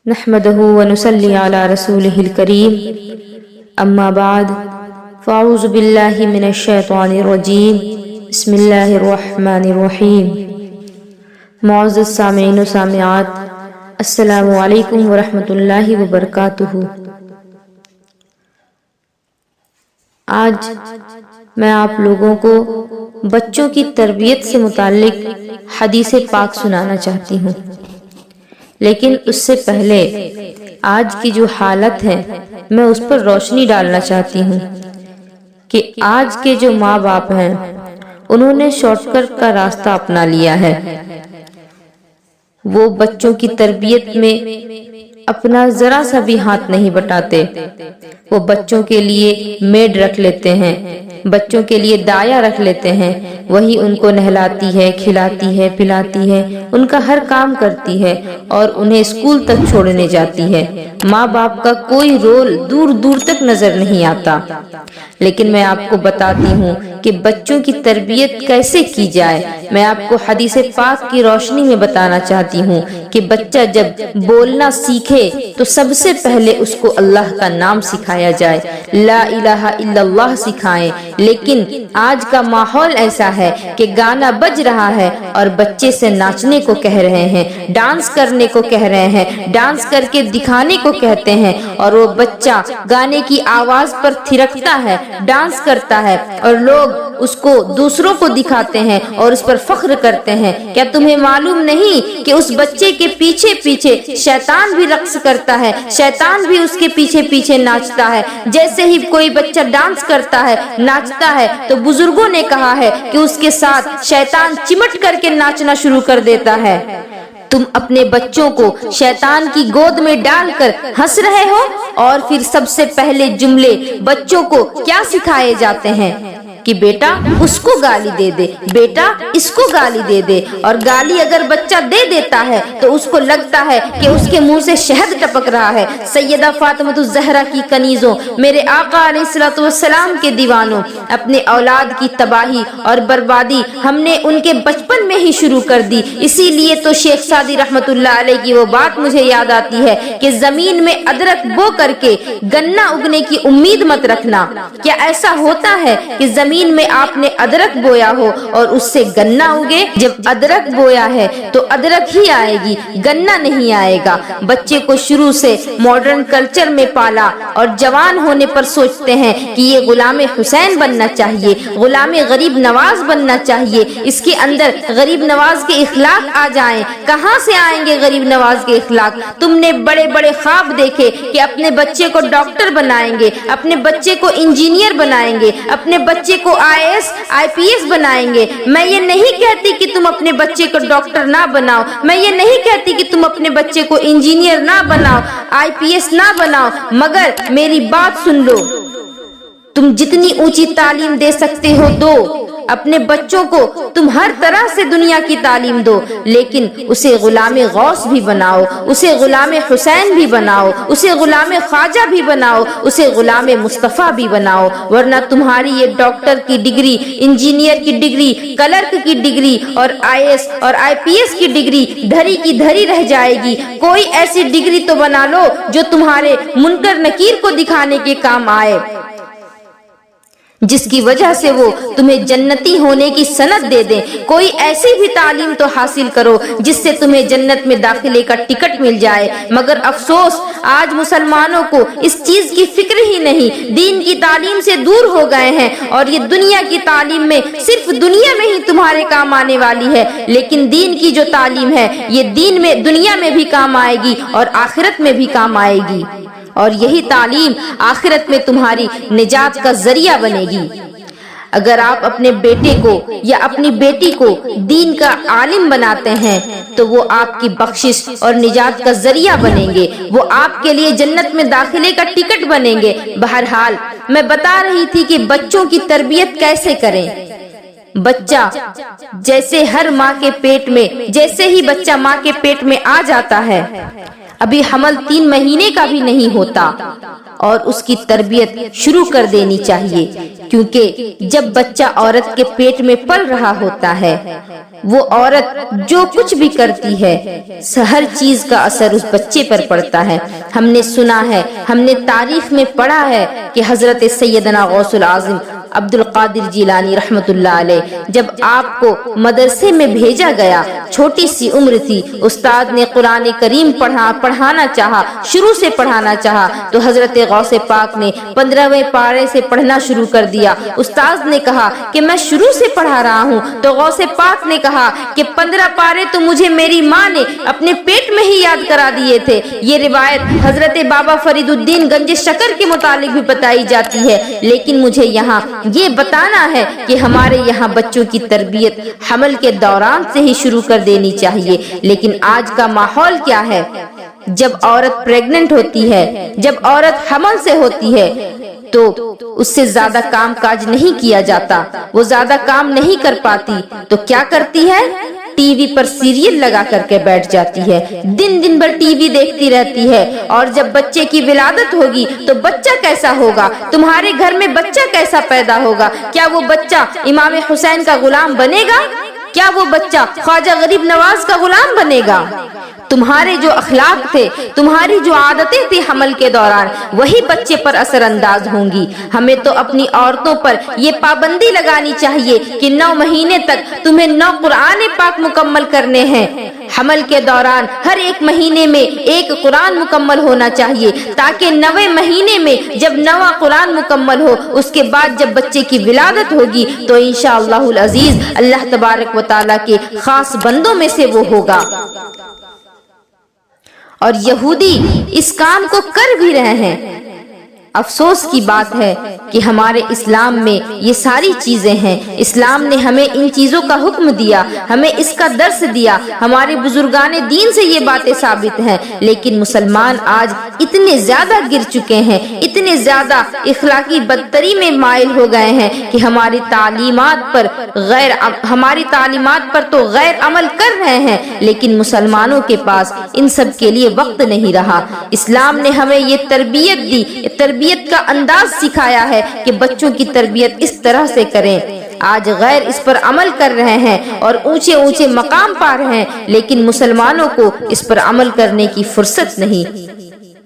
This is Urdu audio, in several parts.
نحمده ونصلي على رسوله الكريم اما بعد فاعوذ باللہ من الشیطان الرجیم بسم اللہ الرحمن الرحیم۔ معزز سامعین و سامعات، السلام علیکم ورحمۃ اللہ وبرکاتہ۔ آج میں آپ لوگوں کو بچوں کی تربیت سے متعلق حدیث پاک سنانا چاہتی ہوں، لیکن اس سے پہلے آج کی جو حالت ہے میں اس پر روشنی ڈالنا چاہتی ہوں کہ آج کے جو ماں باپ ہیں انہوں نے شارٹ کٹ کا راستہ اپنا لیا ہے۔ وہ بچوں کی تربیت میں اپنا ذرا سا بھی ہاتھ نہیں بٹاتے۔ وہ بچوں کے لیے میڈ رکھ لیتے ہیں، بچوں کے لیے دایا رکھ لیتے ہیں، وہی ان کو نہلاتی ہے، کھلاتی ہے، پلاتی ہے، ان کا ہر کام کرتی ہے اور انہیں اسکول تک چھوڑنے جاتی ہے۔ ماں باپ کا کوئی رول دور دور تک نظر نہیں آتا۔ لیکن میں آپ کو بتاتی ہوں کہ بچوں کی تربیت کیسے کی جائے۔ میں آپ کو حدیث پاک کی روشنی میں بتانا چاہتی ہوں کہ بچہ جب بولنا سیکھے تو سب سے پہلے اس کو اللہ کا نام سکھایا جائے، لا الہ الا اللہ سکھائیں۔ لیکن آج کا ماحول ایسا ہے کہ گانا بج رہا ہے اور بچے سے ناچنے کو کہہ رہے ہیں، ڈانس کرنے کو کہہ رہے ہیں، ڈانس کر کے دکھانے کو کہتے ہیں، اور وہ بچہ گانے کی آواز پر تھرکتا ہے، ڈانس کرتا ہے اور لوگ اس کو دوسروں کو دکھاتے ہیں اور اس پر فخر کرتے ہیں۔ کیا تمہیں معلوم نہیں کہ اس بچے کے پیچھے پیچھے شیطان بھی رقص کرتا ہے، شیطان بھی اس کے پیچھے پیچھے ناچتا ہے۔ جیسے ہی کوئی بچہ ڈانس کرتا ہے، ناچتا ہے، تو بزرگوں نے کہا ہے کہ اس کے ساتھ شیطان چمٹ کر کے ناچنا شروع کر دیتا ہے۔ تم اپنے بچوں کو شیطان کی گود میں ڈال کر ہنس رہے ہو، اور پھر سب سے پہلے جملے بچوں کو کیا سکھائے جاتے ہیں کہ بیٹا اس کو گالی دے دے، بیٹا اس کو گالی دے دے۔ اور گالی اگر بچہ دے دیتا ہے تو اس کو لگتا ہے کہ اس کے منہ سے شہد ٹپک رہا ہے۔ سیدہ فاطمہ الزہرا کی کنیزوں، میرے آقا علیہ الصلوۃ والسلام کے دیوانوں، اپنے اولاد کی تباہی اور بربادی ہم نے ان کے بچپن میں ہی شروع کر دی۔ اسی لیے تو شیخ سعدی رحمت اللہ علیہ کی وہ بات مجھے یاد آتی ہے کہ زمین میں ادرک بو کر کے گنا اگنے کی امید مت رکھنا۔ کیا ایسا ہوتا ہے کہ زمین میں آپ نے ادرک بویا ہو اور اس سے گنا اگے؟ جب ادرک بویا ہے تو ادرک ہی آئے گی، گنا نہیں آئے گا۔ بچے کو شروع سے ماڈرن کلچر میں پالا اور جوان ہونے پر سوچتے ہیں کہ یہ غلام حسین بننا چاہیے، غلام غریب نواز بننا چاہیے، اس کے اندر غریب نواز کے اخلاق آ جائیں۔ کہاں سے آئیں گے غریب نواز کے اخلاق؟ تم نے بڑے بڑے خواب دیکھے کہ اپنے بچے کو ڈاکٹر بنائیں گے، اپنے بچے کو انجینئر بنائیں گے، اپنے بچے کو IAS IPS بنائیں گے۔ میں یہ نہیں کہتی کہ تم اپنے بچے کو ڈاکٹر نہ بناؤ، میں یہ نہیں کہتی کہ تم اپنے بچے کو انجینئر نہ بناؤ، IPS نہ بناؤ، مگر میری بات سن لو۔ تم جتنی اونچی تعلیم دے سکتے ہو دو، اپنے بچوں کو تم ہر طرح سے دنیا کی تعلیم دو، لیکن اسے غلام غوث بھی بناؤ، اسے غلام حسین بھی بناؤ، اسے غلام خواجہ بھی بناؤ، اسے غلام مصطفیٰ بھی بناؤ، ورنہ تمہاری یہ ڈاکٹر کی ڈگری، انجینئر کی ڈگری، کلرک کی ڈگری اور IAS اور IPS کی ڈگری دھری کی دھری رہ جائے گی۔ کوئی ایسی ڈگری تو بنا لو جو تمہارے منکر نکیر کو دکھانے کے کام آئے، جس کی وجہ سے وہ تمہیں جنتی ہونے کی سند دے دیں۔ کوئی ایسی بھی تعلیم تو حاصل کرو جس سے تمہیں جنت میں داخلے کا ٹکٹ مل جائے۔ مگر افسوس، آج مسلمانوں کو اس چیز کی فکر ہی نہیں، دین کی تعلیم سے دور ہو گئے ہیں، اور یہ دنیا کی تعلیم میں صرف دنیا میں ہی تمہارے کام آنے والی ہے، لیکن دین کی جو تعلیم ہے یہ دین میں دنیا میں بھی کام آئے گی اور آخرت میں بھی کام آئے گی، اور یہی تعلیم آخرت میں تمہاری نجات کا ذریعہ بنے گی۔ اگر آپ اپنے بیٹے کو یا اپنی بیٹی کو دین کا عالم بناتے ہیں تو وہ آپ کی بخشش اور نجات کا ذریعہ بنیں گے، وہ آپ کے لیے جنت میں داخلے کا ٹکٹ بنیں گے۔ بہرحال میں بتا رہی تھی کہ بچوں کی تربیت کیسے کریں۔ بچہ جیسے ہر ماں کے پیٹ میں، جیسے ہی بچہ ماں کے پیٹ میں آ جاتا ہے، ابھی حمل 3 مہینے کا بھی نہیں ہوتا، اور اس کی تربیت شروع کر دینی چاہیے۔ کیونکہ جب بچہ عورت کے پیٹ میں پل رہا ہوتا ہے وہ عورت جو کچھ بھی کرتی ہے ہر چیز کا اثر اس بچے پر پڑتا ہے۔ ہم نے سنا ہے، ہم نے تاریخ میں پڑھا ہے کہ حضرت سیدنا غوث العظم عبد القادر جیلانی رحمت اللہ علیہ جب آپ کو مدرسے میں بھیجا گیا، چھوٹی سی عمر تھی، استاد نے قرآن کریم پڑھانا چاہا، شروع سے پڑھانا چاہا تو حضرت غوث پاک نے 15ویں پارے سے پڑھنا شروع کر دیا۔ استاد نے کہا کہ میں شروع سے پڑھا رہا ہوں تو غوث پاک نے کہا کہ 15 پارے تو مجھے میری ماں نے اپنے پیٹ میں ہی یاد کرا دیے تھے۔ یہ روایت حضرت بابا فرید الدین گنج شکر کے متعلق بھی بتائی جاتی ہے، لیکن مجھے یہاں یہ بتانا ہے کہ ہمارے یہاں بچوں کی تربیت حمل کے دوران سے ہی شروع کر دینی چاہیے۔ لیکن آج کا ماحول کیا ہے؟ جب عورت پریگننٹ ہوتی ہے، جب عورت حمل سے ہوتی ہے تو اس سے زیادہ کام کاج نہیں کیا جاتا، وہ زیادہ کام نہیں کر پاتی تو کیا کرتی ہے؟ ٹی وی پر سیریل لگا کر کے بیٹھ جاتی ہے، دن بھر ٹی وی دیکھتی رہتی ہے۔ اور جب بچے کی ولادت ہوگی تو بچہ کیسا ہوگا؟ تمہارے گھر میں بچہ کیسا پیدا ہوگا؟ کیا وہ بچہ امام حسین کا غلام بنے گا؟ کیا وہ بچہ خواجہ غریب نواز کا غلام بنے گا؟ تمہارے جو اخلاق تھے، تمہاری جو عادتیں تھی حمل کے دوران، وہی بچے پر اثر انداز ہوں گی۔ ہمیں تو اپنی عورتوں پر یہ پابندی لگانی چاہیے کہ 9 مہینے تک تمہیں 9 قرآن پاک مکمل کرنے ہیں۔ حمل کے دوران ہر 1 مہینے میں 1 قرآن مکمل ہونا چاہیے، تاکہ 9ویں مہینے میں جب 9واں قرآن مکمل ہو، اس کے بعد جب بچے کی ولادت ہوگی تو انشاءاللہ العزیز اللہ تبارک و تعالیٰ کے خاص بندوں میں سے وہ ہوگا۔ اور یہودی اس کام کو کر بھی رہے ہیں۔ افسوس کی بات ہے کہ ہمارے اسلام میں یہ ساری چیزیں ہیں۔ اسلام نے ہمیں ان چیزوں کا حکم دیا، ہمیں اس کا درس دیا، ہمارے بزرگان دین سے یہ باتیں ثابت ہیں، لیکن مسلمان آج اتنے زیادہ گر چکے ہیں، اتنے زیادہ اخلاقی بدتری میں مائل ہو گئے ہیں کہ ہماری تعلیمات پر تو غیر عمل کر رہے ہیں، لیکن مسلمانوں کے پاس ان سب کے لیے وقت نہیں رہا۔ اسلام نے ہمیں یہ تربیت دی، تربیت کا انداز سکھایا ہے کہ بچوں کی تربیت اس طرح سے کریں۔ آج غیر اس پر عمل کر رہے ہیں اور اونچے مقام پا رہے ہیں، لیکن مسلمانوں کو اس پر عمل کرنے کی فرصت نہیں،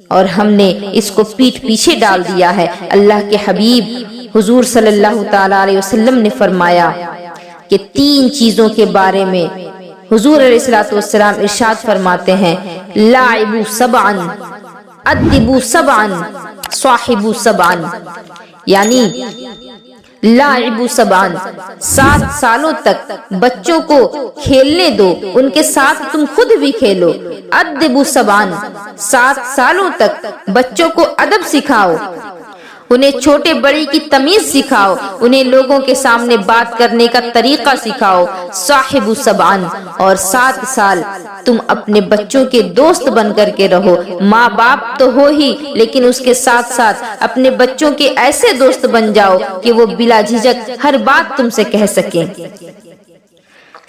اور ہم نے اس کو پیٹھ پیچھے ڈال دیا ہے۔ اللہ کے حبیب حضور صلی اللہ تعالی علیہ وسلم نے فرمایا کہ 3 چیزوں کے بارے میں حضور علیہ الصلوۃ والسلام ارشاد فرماتے ہیں: لاعبوا سبعا، ادبوا سبعا، صاحبوا سبعا، یعنی لاعبوا سبعا، 7 سالوں تک بچوں کو کھیلنے دو، ان کے ساتھ تم خود بھی کھیلو۔ ادبوا سبعا، 7 سالوں تک بچوں کو ادب سکھاؤ، انہیں چھوٹے بڑے کی تمیز سکھاؤ، انہیں لوگوں کے سامنے بات کرنے کا طریقہ سکھاؤ۔ صاحبوا سبعا، اور 7 سال تم اپنے بچوں کے دوست بن کر کے رہو۔ ماں باپ تو ہو ہی، لیکن اس کے ساتھ ساتھ اپنے بچوں کے ایسے دوست بن جاؤ کہ وہ بلا جھجک ہر بات تم سے کہہ سکیں۔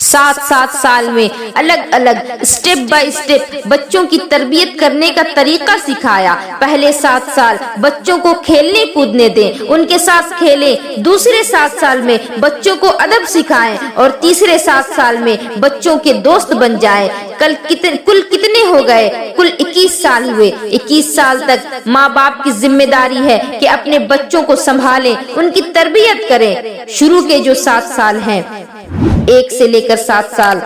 7 سال میں الگ الگ سٹیپ بائی سٹیپ بچوں کی تربیت کرنے کا طریقہ سکھایا۔ پہلے 7 سال بچوں کو کھیلنے کودنے دیں، ان کے ساتھ کھیلیں، دوسرے 7 سال میں بچوں کو ادب سکھائیں، اور تیسرے 7 سال میں بچوں کے دوست بن جائیں۔ کل کتنے ہو گئے؟ کل 21 سال ہوئے۔ 21 سال تک ماں باپ کی ذمہ داری ہے کہ اپنے بچوں کو سنبھالیں، ان کی تربیت کریں۔ شروع کے جو 7 سال ہیں، 1 سے لے کر 7 سال،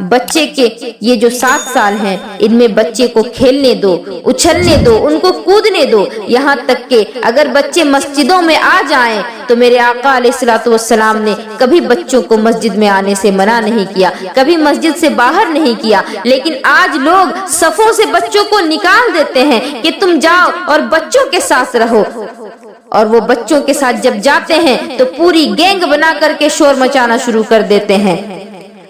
بچے کے یہ جو 7 سال ہیں، ان میں بچے کو کھیلنے دو، اچھلنے دو، ان کو کودنے دو، یہاں تک کہ اگر بچے مسجدوں میں آ جائیں تو میرے آقا علیہ الصلوۃ والسلام نے کبھی بچوں کو مسجد میں آنے سے منع نہیں کیا، کبھی مسجد سے باہر نہیں کیا۔ لیکن آج لوگ صفوں سے بچوں کو نکال دیتے ہیں کہ تم جاؤ اور بچوں کے ساتھ رہو، اور وہ بچوں کے ساتھ جب جاتے ہیں تو پوری گینگ بنا کر کے شور مچانا شروع کر دیتے ہیں۔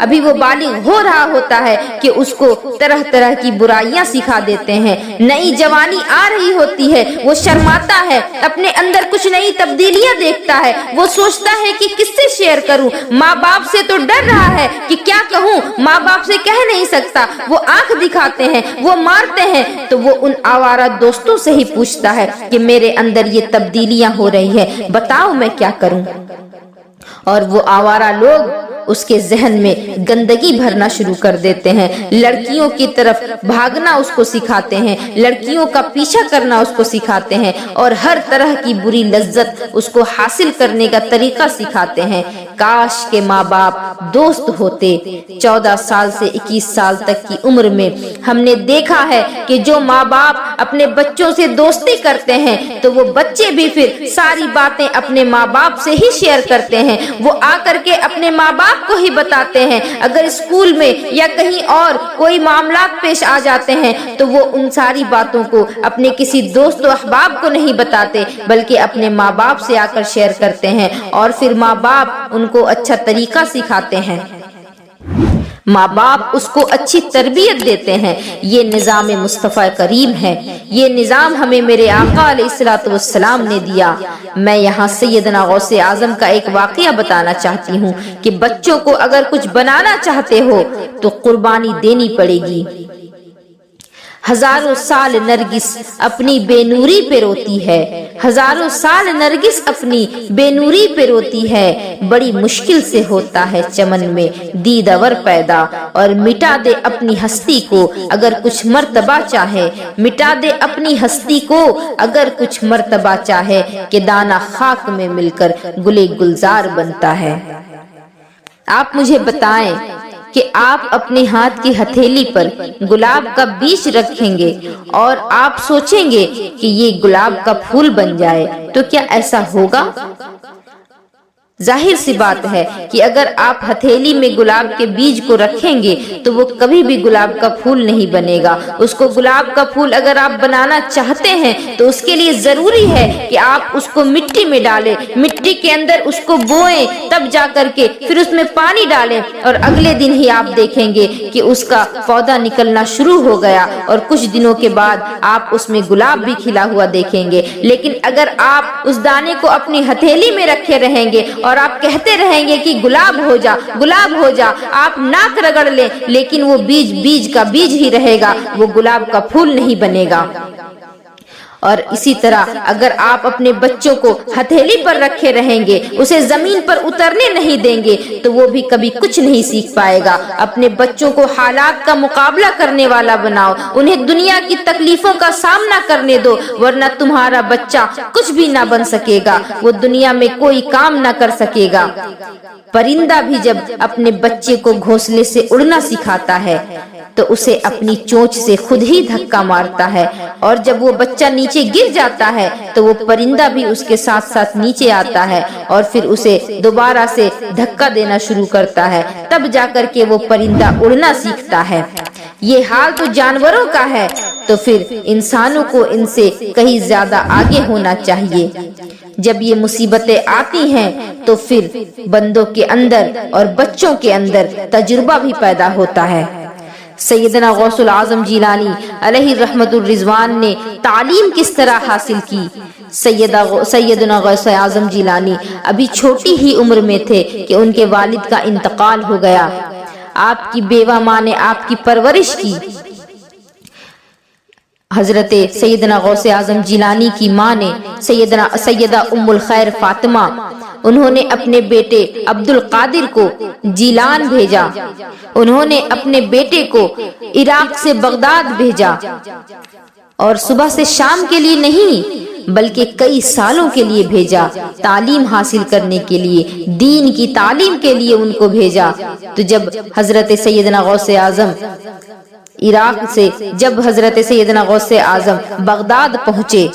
ابھی وہ بالغ ہو رہا ہوتا ہے کہ اس کو طرح طرح کی برائیاں سکھا دیتے ہیں۔ نئی جوانی آ رہی ہوتی ہے، وہ شرماتا ہے، اپنے اندر کچھ نئی تبدیلیاں دیکھتا ہے، وہ سوچتا ہے کہ کس سے شیئر کروں، ماں باپ سے تو ڈر رہا ہے کہ کیا کہوں، ماں باپ سے کہہ نہیں سکتا، وہ آنکھ دکھاتے ہیں، وہ مارتے ہیں، تو وہ ان آوارہ دوستوں سے ہی پوچھتا ہے کہ میرے اندر یہ تبدیلیاں ہو رہی ہے، بتاؤ میں کیا کروں۔ اور وہ آوارہ لوگ اس کے ذہن میں گندگی بھرنا شروع کر دیتے ہیں، لڑکیوں کی طرف بھاگنا اس کو سکھاتے ہیں، لڑکیوں کا پیچھا کرنا اس کو سکھاتے ہیں، اور ہر طرح کی بری لذت اس کو حاصل کرنے کا طریقہ سکھاتے ہیں۔ کاش کے ماں باپ دوست ہوتے۔ 14 سال سے 21 سال تک کی عمر میں ہم نے دیکھا ہے کہ جو ماں باپ اپنے بچوں سے دوستی کرتے ہیں تو وہ بچے بھی پھر ساری باتیں اپنے ماں باپ سے ہی شیئر کرتے ہیں، وہ آ کر کے اپنے ماں باپ کو ہی بتاتے ہیں۔ اگر اسکول میں یا کہیں اور کوئی معاملات پیش آ جاتے ہیں تو وہ ان ساری باتوں کو اپنے کسی دوست و احباب کو نہیں بتاتے بلکہ اپنے ماں باپ سے آ کر شیئر کرتے ہیں، اور پھر ماں باپ ان کو اچھا طریقہ سکھاتے ہیں، ماں باپ اس کو اچھی تربیت دیتے ہیں۔ یہ نظام مصطفیٰ کریم ہے، یہ نظام ہمیں میرے آقا علیہ الصلوۃ والسلام نے دیا۔ میں یہاں سیدنا غوث اعظم کا ایک واقعہ بتانا چاہتی ہوں کہ بچوں کو اگر کچھ بنانا چاہتے ہو تو قربانی دینی پڑے گی۔ ہزاروں سال نرگس اپنی بے نوری پہ روتی ہے، ہزاروں سال نرگس اپنی بے نوری پہ روتی ہے، بڑی مشکل سے ہوتا ہے چمن میں دیدور پیدا، اور مٹا دے اپنی ہستی کو اگر کچھ مرتبہ چاہے، مٹا دے اپنی ہستی کو اگر کچھ مرتبہ چاہے، کہ دانہ خاک میں مل کر گلے گلزار بنتا ہے۔ آپ مجھے بتائیں کہ آپ اپنے ہاتھ کی ہتھیلی پر گلاب کا بیج رکھیں گے اور آپ سوچیں گے کہ یہ گلاب کا پھول بن جائے تو کیا ایسا ہوگا؟ ظاہر سی بات ہے کہ اگر آپ ہتھیلی میں گلاب کے بیج کو رکھیں گے تو وہ کبھی بھی گلاب کا پھول نہیں بنے گا۔ اس کو گلاب کا پھول اگر آپ بنانا چاہتے ہیں تو اس کے لیے ضروری ہے کہ آپ اس کو مٹی میں ڈالیں، مٹی کے اندر اس کو بوئیں، تب جا کر کے پھر اس میں پانی ڈالیں، اور اگلے دن ہی آپ دیکھیں گے کہ اس کا پودا نکلنا شروع ہو گیا، اور کچھ دنوں کے بعد آپ اس میں گلاب بھی کھلا ہوا دیکھیں گے۔ لیکن اگر آپ اس دانے کو اپنی ہتھیلی میں رکھے رہیں گے اور آپ کہتے رہیں گے کہ گلاب ہو جا، گلاب ہو جا، آپ ناک رگڑ لیں، لیکن وہ بیج کا بیج ہی رہے گا، وہ گلاب کا پھول نہیں بنے گا۔ اور اسی طرح اگر آپ اپنے بچوں کو ہتھیلی پر رکھے رہیں گے، اسے زمین پر اترنے نہیں دیں گے، تو وہ بھی کبھی کچھ نہیں سیکھ پائے گا۔ اپنے بچوں کو حالات کا مقابلہ کرنے والا بناؤ، انہیں دنیا کی تکلیفوں کا سامنا کرنے دو، ورنہ تمہارا بچہ کچھ بھی نہ بن سکے گا، وہ دنیا میں کوئی کام نہ کر سکے گا۔ پرندہ بھی جب اپنے بچے کو گھونسلے سے اڑنا سکھاتا ہے تو اسے اپنی چونچ سے خود ہی دھکا مارتا ہے، اور جب وہ بچہ نیچے گر جاتا ہے تو وہ پرندہ بھی اس کے ساتھ ساتھ نیچے آتا ہے اور پھر اسے دوبارہ سے دھکا دینا شروع کرتا ہے، تب جا کر کے وہ پرندہ اڑنا سیکھتا ہے۔ یہ حال تو جانوروں کا ہے، تو پھر انسانوں کو ان سے کہیں زیادہ آگے ہونا چاہیے۔ جب یہ مصیبتیں آتی ہیں تو پھر بندوں کے اندر اور بچوں کے اندر تجربہ بھی پیدا ہوتا ہے۔ سیدنا غوث العظم جیلانی علیہ رحمت الرضوان نے تعلیم کس طرح حاصل کی؟ سیدنا غوث اعظم جیلانی ابھی چھوٹی ہی عمر میں تھے کہ ان کے والد کا انتقال ہو گیا۔ آپ کی بیوہ ماں نے آپ کی پرورش کی۔ حضرت سیدنا غوث اعظم جیلانی کی ماں نے سیدہ ام الخیر فاطمہ، انہوں نے اپنے بیٹے عبد القادر کو جیلان بھیجا، انہوں نے اپنے بیٹے کو عراق سے بغداد بھیجا، اور صبح سے شام کے لیے نہیں بلکہ کئی سالوں کے لیے بھیجا، تعلیم حاصل کرنے کے لیے، دین کی تعلیم کے لیے ان کو بھیجا۔ تو جب حضرت سیدنا غوث اعظم عراق سے حضرت سیدنا غوث اعظم بغداد پہنچے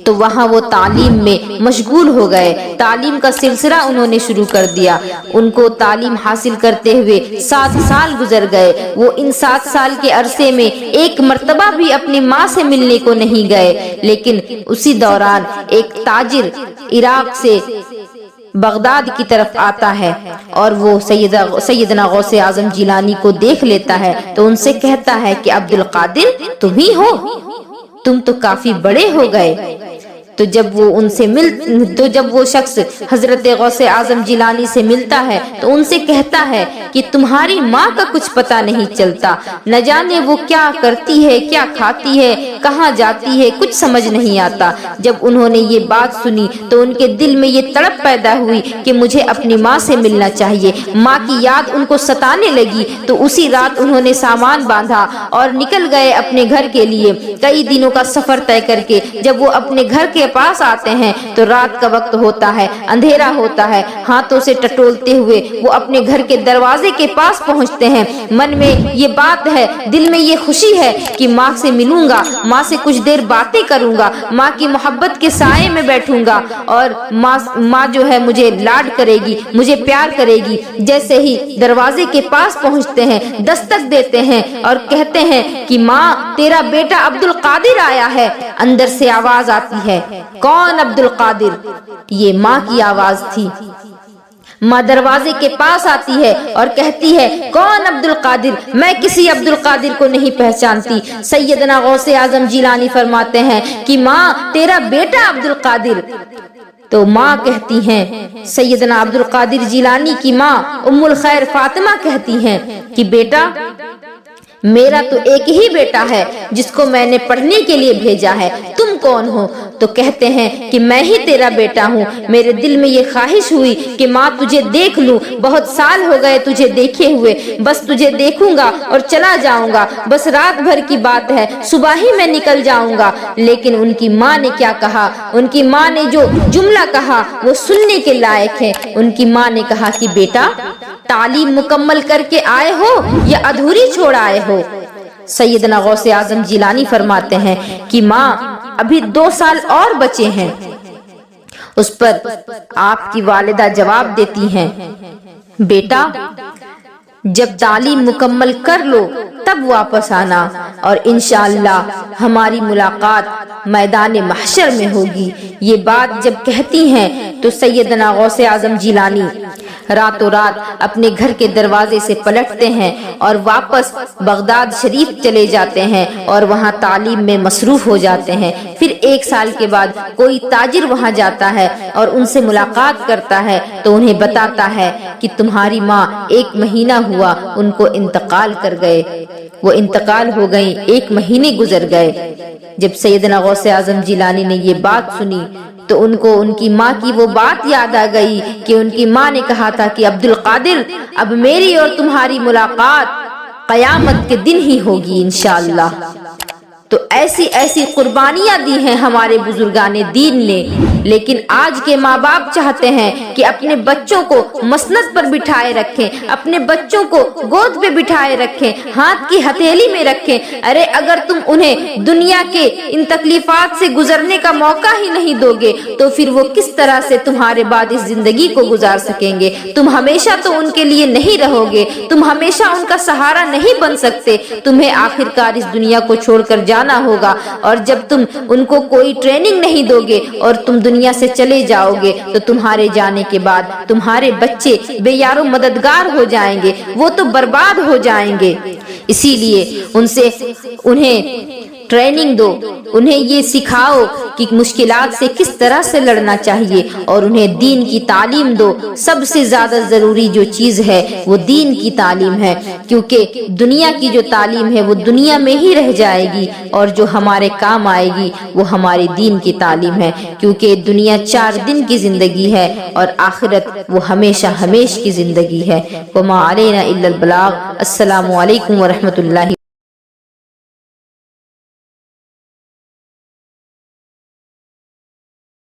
تو وہاں وہ تعلیم میں مشغول ہو گئے، تعلیم کا سلسلہ انہوں نے شروع کر دیا۔ ان کو تعلیم حاصل کرتے ہوئے 7 سال گزر گئے۔ وہ ان 7 سال کے عرصے میں ایک مرتبہ بھی اپنی ماں سے ملنے کو نہیں گئے، لیکن اسی دوران ایک تاجر عراق سے بغداد کی طرف آتا ہے اور وہ سیدنا غوث اعظم جیلانی کو دیکھ لیتا ہے تو ان سے کہتا ہے کہ عبد القادر تم ہی ہو، تم تو کافی بڑے ہو گئے۔ تو جب وہ شخص حضرت غوث اعظم جیلانی سے ملتا ہے تو ان سے کہتا ہے کہ تمہاری ماں کا کچھ پتہ نہیں چلتا، نہ جانے وہ کیا کرتی ہے، کیا کھاتی ہے، کہاں جاتی ہے، کچھ سمجھ نہیں آتا۔ جب انہوں نے یہ بات سنی تو ان کے دل میں یہ تڑپ پیدا ہوئی کہ مجھے اپنی ماں سے ملنا چاہیے۔ ماں کی یاد ان کو ستانے لگی تو اسی رات انہوں نے سامان باندھا اور نکل گئے اپنے گھر کے لیے۔ کئی دنوں کا سفر طے کر کے جب وہ اپنے گھر کے پاس آتے ہیں تو رات کا وقت ہوتا ہے، اندھیرا ہوتا ہے۔ ہاتھوں سے ٹٹولتے ہوئے وہ اپنے گھر کے دروازے کے پاس پہنچتے ہیں۔ من میں یہ بات ہے، دل میں یہ خوشی ہے کہ ماں سے ملوں گا، ماں سے کچھ دیر باتیں کروں گا، ماں کی محبت کے سائے میں بیٹھوں گا اور ماں جو ہے مجھے لاڈ کرے گی، مجھے پیار کرے گی۔ جیسے ہی دروازے کے پاس پہنچتے ہیں، دستک دیتے ہیں اور کہتے ہیں کہ ماں تیرا بیٹا عبد القادر آیا ہے۔ اندر سے آواز آتی ہے، کون عبد القادر؟ یہ ماں کی آواز تھی۔ ماں دروازے کے پاس آتی ہے اور کہتی ہے، کون عبد القادر؟ میں کسی عبد القادر کو نہیں پہچانتی۔ سیدنا غوث اعظم جیلانی فرماتے ہیں کہ ماں تیرا بیٹا عبد القادر۔ تو ماں کہتی ہیں، سیدنا عبد القادر جیلانی کی ماں ام الخیر فاطمہ کہتی ہیں کہ بیٹا میرا تو ایک ہی بیٹا ہے جس کو میں نے پڑھنے کے لیے بھیجا ہے، تم کون ہو؟ تو کہتے ہیں کہ میں ہی تیرا بیٹا ہوں۔ میرے دل میں یہ خواہش ہوئی کہ ماں تجھے دیکھ لوں، بہت سال ہو گئے تجھے دیکھے ہوئے، بس تجھے دیکھوں گا اور چلا جاؤں گا، بس رات بھر کی بات ہے، صبح ہی میں نکل جاؤں گا۔ لیکن ان کی ماں نے کیا کہا؟ ان کی ماں نے جو جملہ کہا وہ سننے کے لائق ہے۔ ان کی ماں نے کہا کہ بیٹا تعلیم مکمل کر کے آئے ہو یا ادھوری چھوڑ آئے ہو؟ سیدنا غوث اعظم جیلانی فرماتے ہیں کہ ماں ابھی 2 سال اور بچے ہیں۔ اس پر آپ کی والدہ جواب دیتی ہیں، بیٹا جب تعلیم مکمل کر لو تب واپس آنا اور انشاءاللہ ہماری ملاقات میدان محشر میں ہوگی۔ یہ بات جب کہتی ہیں تو سیدنا غوث اعظم جیلانی راتوں رات اپنے گھر کے دروازے سے پلٹتے ہیں اور واپس بغداد شریف چلے جاتے ہیں اور وہاں تعلیم میں مصروف ہو جاتے ہیں۔ پھر 1 سال کے بعد کوئی تاجر وہاں جاتا ہے اور ان سے ملاقات کرتا ہے تو انہیں بتاتا ہے کہ تمہاری ماں 1 مہینہ ہوا ان کو انتقال کر گئے، وہ انتقال ہو گئیں، 1 مہینے گزر گئے۔ جب سیدنا غوث اعظم جیلانی نے یہ بات سنی تو ان کو ان کی ماں کی وہ بات یاد آ گئی کہ ان کی ماں نے کہا تھا کہ عبد القادر اب میری اور تمہاری ملاقات قیامت کے دن ہی ہوگی انشاءاللہ۔ تو ایسی قربانیاں دی ہیں ہمارے بزرگان دین نے، لیکن آج کے ماں باپ چاہتے ہیں کہ اپنے بچوں کو مسند پر بٹھائے رکھیں، اپنے بچوں کو گود پہ بٹھائے رکھیں، ہاتھ کی ہتھیلی میں رکھیں۔ ارے اگر تم انہیں دنیا کے ان تکلیفات سے گزرنے کا موقع ہی نہیں دو گے تو پھر وہ کس طرح سے تمہارے بعد اس زندگی کو گزار سکیں گے؟ تم ہمیشہ تو ان کے لیے نہیں رہو گے، تم ہمیشہ ان کا سہارا نہیں بن سکتے، تمہیں آخرکار اس دنیا کو چھوڑ کر جانا ہوگا۔ اور جب تم ان کو کوئی ٹریننگ نہیں دو گے اور تم دنیا سے چلے جاؤ گے تو تمہارے جانے کے بعد تمہارے بچے بے یار و مددگار ہو جائیں گے، وہ تو برباد ہو جائیں گے۔ اسی لیے انہیں ٹریننگ دو، انہیں یہ سکھاؤ کہ مشکلات سے کس طرح سے لڑنا چاہیے اور انہیں دین کی تعلیم دو۔ سب سے زیادہ ضروری جو چیز ہے وہ دین کی تعلیم ہے، کیونکہ دنیا کی جو تعلیم ہے وہ دنیا میں ہی رہ جائے گی اور جو ہمارے کام آئے گی وہ ہمارے دین کی تعلیم ہے، کیونکہ دنیا 4 دن کی زندگی ہے اور آخرت وہ ہمیشہ ہمیش کی زندگی ہے۔ وما علینا الا البلاغ۔ السلام علیکم ورحمۃ اللہ۔